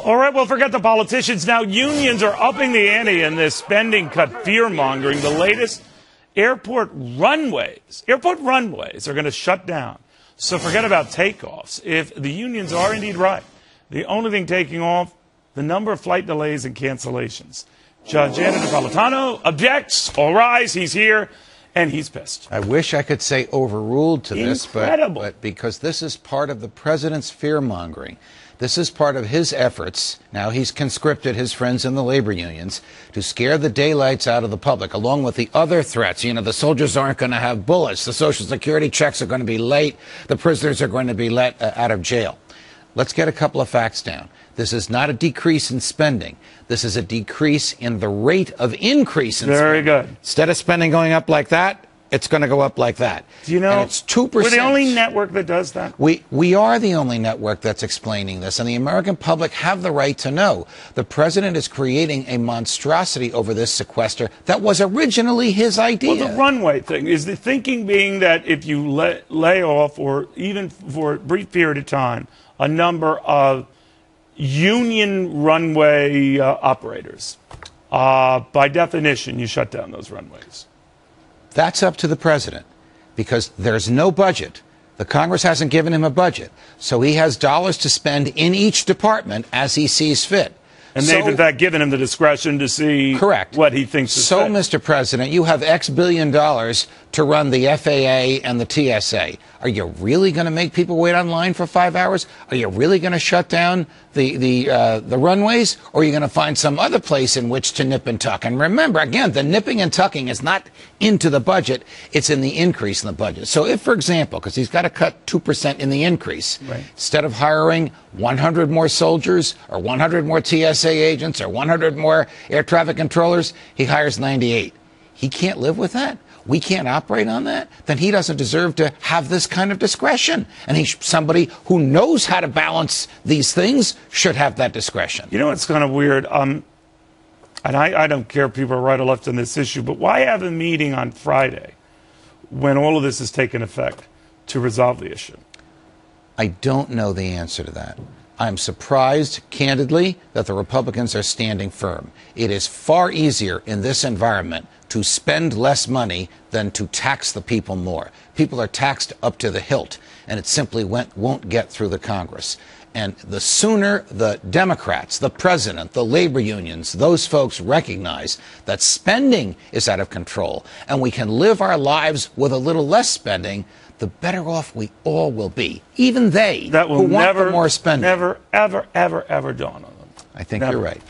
All right, well, forget the politicians. Now unions are upping the ante in this spending cut fear-mongering. The latest airport runways are going to shut down. So forget about takeoffs. If the unions are indeed right, the only thing taking off, the number of flight delays and cancellations. Judge Napolitano objects. All rise, he's here, and he's pissed. I wish I could say overruled to this, Incredible. but because this is part of the president's fear-mongering. This is part of his efforts. Now he's conscripted his friends in the labor unions to scare the daylights out of the public, along with the other threats. You know, the soldiers aren't going to have bullets. The Social Security checks are going to be late. The prisoners are going to be let out of jail. Let's get a couple of facts down. This is not a decrease in spending. This is a decrease in the rate of increase in spending. Very good. Instead of spending going up like that, it's going to go up like that. Do you know, and it's 2%. We're the only network that does that? We are the only network that's explaining this, and the American public have the right to know. The president is creating a monstrosity over this sequester that was originally his idea. Well, the runway thing, is the thinking being that if you lay off, or even for a brief period of time, a number of union runway operators, by definition, you shut down those runways. That's up to the president, because there's no budget. The Congress hasn't given him a budget, so he has dollars to spend in each department as he sees fit. And they've, in fact, given him the discretion to see what he thinks is So, fit. Mr. President, you have X billion dollars to run the FAA and the TSA. Are you really going to make people wait online for 5 hours? Are you really going to shut down the runways? Or are you going to find some other place in which to nip and tuck? And remember, again, the nipping and tucking is not into the budget. It's in the increase in the budget. So if, for example, because he's got to cut 2% in the increase, instead of hiring 100 more soldiers or 100 more TSA agents or 100 more air traffic controllers, he hires 98. He can't live with that. We can't operate on that. Then he doesn't deserve to have this kind of discretion. And he's somebody who knows how to balance these things should have that discretion. You know, it's kind of weird. And I don't care if people are right or left on this issue, but why have a meeting on Friday when all of this has taken effect to resolve the issue? I don't know the answer to that. I'm surprised, candidly, that the Republicans are standing firm. It is far easier in this environment to spend less money than to tax the people more. People are taxed up to the hilt, and it simply won't get through the Congress. And the sooner the Democrats, the president, the labor unions, those folks recognize that spending is out of control and we can live our lives with a little less spending, the better off we all will be. Even they who want the more spending. Never, ever, ever, ever dawn on them. I think you're right.